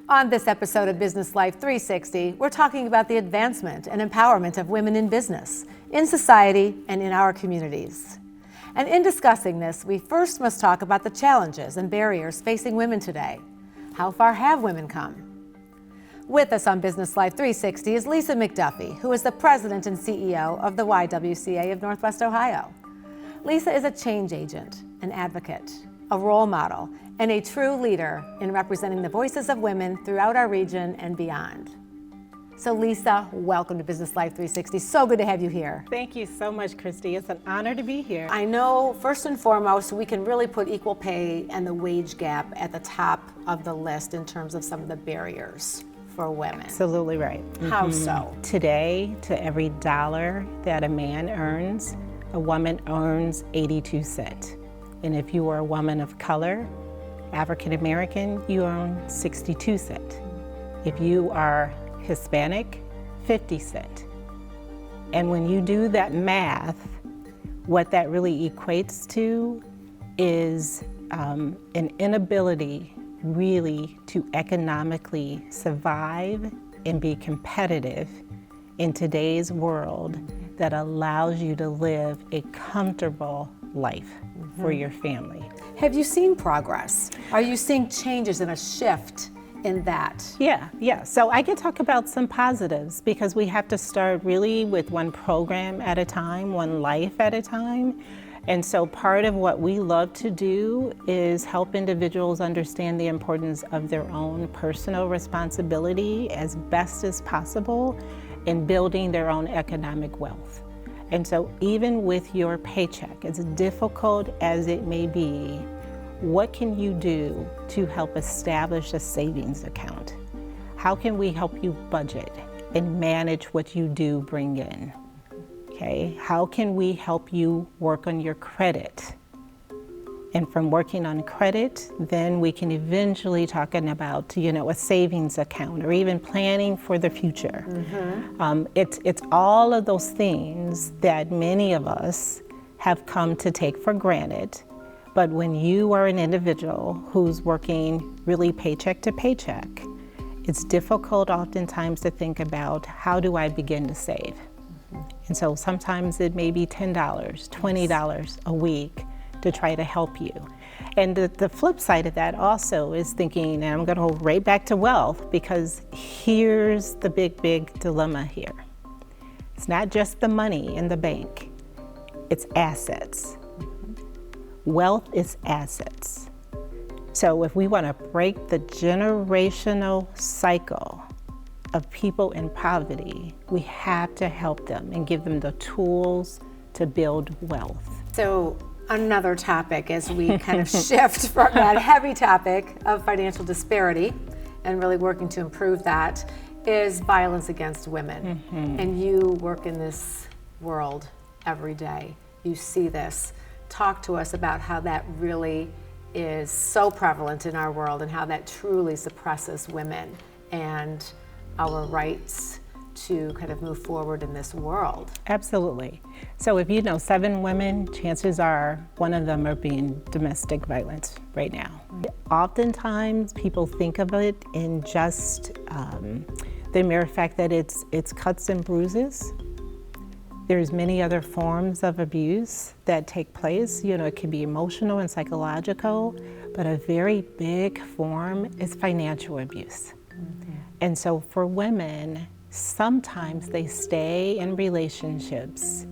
On this episode of Business Life 360, we're talking about the advancement and empowerment of women in business, in society, and in our communities. And in discussing this, we first must talk about the challenges and barriers facing women today. How far have women come? With us on Business Life 360 is Lisa McDuffie, who is the president and CEO of the YWCA of Northwest Ohio. Lisa is a change agent, an advocate, a role model, and a true leader in representing the voices of women throughout our region and beyond. So Lisa, welcome to Business Life 360. So good to have you here. Thank you so much, Kristi. It's an honor to be here. I know, first and foremost, we can really put equal pay and the wage gap at the top of the list in terms of some of the barriers for women. Absolutely right. How so? Today, to every dollar that a man earns, a woman earns 82 cents. And if you are a woman of color, African American, you earn 62 cents. If you are Hispanic, 50 cents. And when you do that math, what that really equates to is an inability really to economically survive and be competitive in today's world that allows you to live a comfortable life for your family. Have you seen progress? Are you seeing changes and a shift in that? Yeah. So I can talk about some positives because we have to start really with one program at a time, one life at a time. And so part of what we love to do is help individuals understand the importance of their own personal responsibility as best as possible in building their own economic wealth. And so even with your paycheck, as difficult as it may be, what can you do to help establish a savings account? How can we help you budget and manage what you do bring in? Okay, how can we help you work on your credit? And from working on credit, then we can eventually talking about, a savings account or even planning for the future. It's all of those things that many of us have come to take for granted. But when you are an individual who's working really paycheck to paycheck, it's difficult oftentimes to think about how do I begin to save? And so sometimes it may be $10, $20 a week to try to help you. And the flip side of that also is thinking, and I'm going to go right back to wealth, because here's the big dilemma here. It's not just the money in the bank, it's assets. Wealth is assets. So if we want to break the generational cycle of people in poverty, we have to help them and give them the tools to build wealth. So another topic as we kind of shift from that heavy topic of financial disparity and really working to improve that is violence against women. And you work in this world every day. You see this. Talk to us about how that really is so prevalent in our world and how that truly suppresses women and our rights to kind of move forward in this world. Absolutely. So if you know 7 women, chances are one of them are being domestic violence right now. Oftentimes people think of it in just the mere fact that it's cuts and bruises. There's many other forms of abuse that take place. It can be emotional and psychological, but a very big form is financial abuse. And so for women, sometimes they stay in relationships.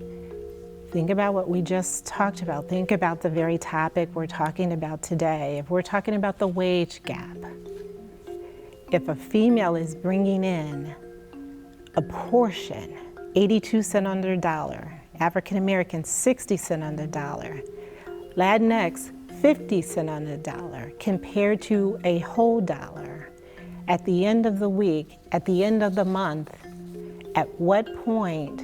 Think about what we just talked about. Think about the very topic we're talking about today. If we're talking about the wage gap, if a female is bringing in a portion, 82 cents on the dollar, African American 60 cents on the dollar, Latinx 50 cents on the dollar, compared to a whole dollar, at the end of the week, at the end of the month, at what point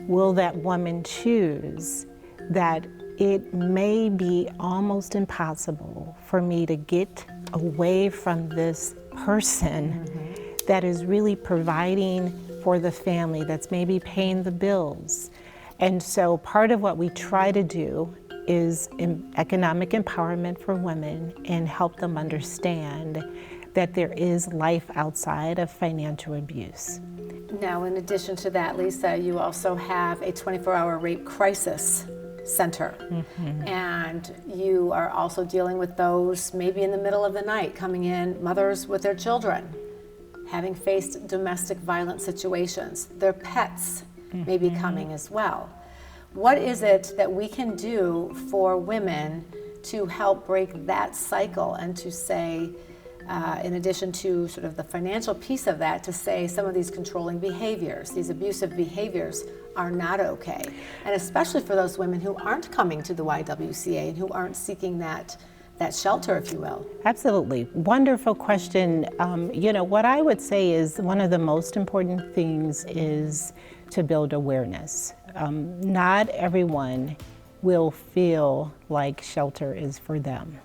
will that woman choose that it may be almost impossible for me to get away from this person that is really providing for the family, that's maybe paying the bills. And so part of what we try to do is economic empowerment for women and help them understand that there is life outside of financial abuse. Now, in addition to that, Lisa, you also have a 24-hour rape crisis center. And you are also dealing with those maybe in the middle of the night, coming in, mothers with their children, having faced domestic violence situations. Their pets may be coming as well. What is it that we can do for women to help break that cycle and to say, in addition to sort of the financial piece of that, to say some of these controlling behaviors, these abusive behaviors are not okay? And especially for those women who aren't coming to the YWCA and who aren't seeking that shelter, if you will. Absolutely. Wonderful question. You know, what I would say is one of the most important things is to build awareness. Not everyone will feel like shelter is for them.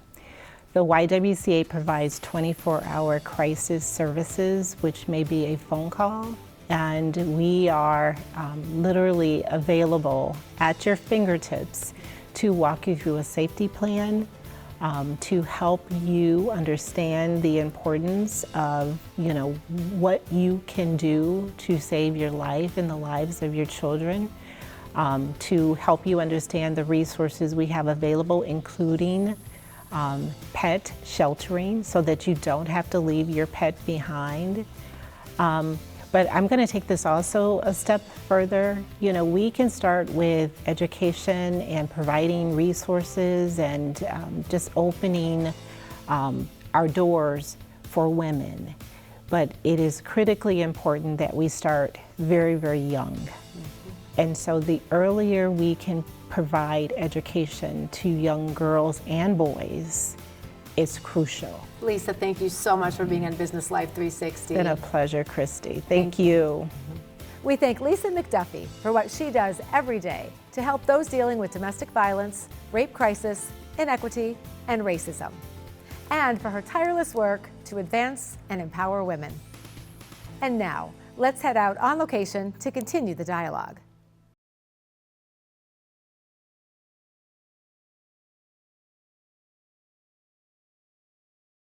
The YWCA provides 24-hour crisis services, which may be a phone call, and we are literally available at your fingertips to walk you through a safety plan, to help you understand the importance of, you know, what you can do to save your life and the lives of your children, to help you understand the resources we have available, including pet sheltering, so that you don't have to leave your pet behind. But I'm going to take this also a step further. You know, we can start with education and providing resources and just opening our doors for women. But it is critically important that we start very, very young. And so the earlier we can provide education to young girls and boys, it's crucial. Lisa, thank you so much for being on Business Life 360. It's been a pleasure, Kristi. Thank you. We thank Lisa McDuffie for what she does every day to help those dealing with domestic violence, rape crisis, inequity, and racism, and for her tireless work to advance and empower women. And now, let's head out on location to continue the dialogue.